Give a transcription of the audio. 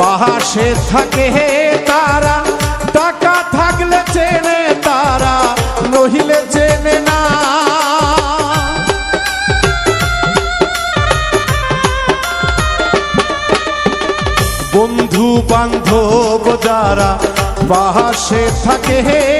পাশে থাকে তারা, টাকা থাকলে চেনে তারা, নহিলে চেনে না। বন্ধু বান্ধব যারা পাশে থাকে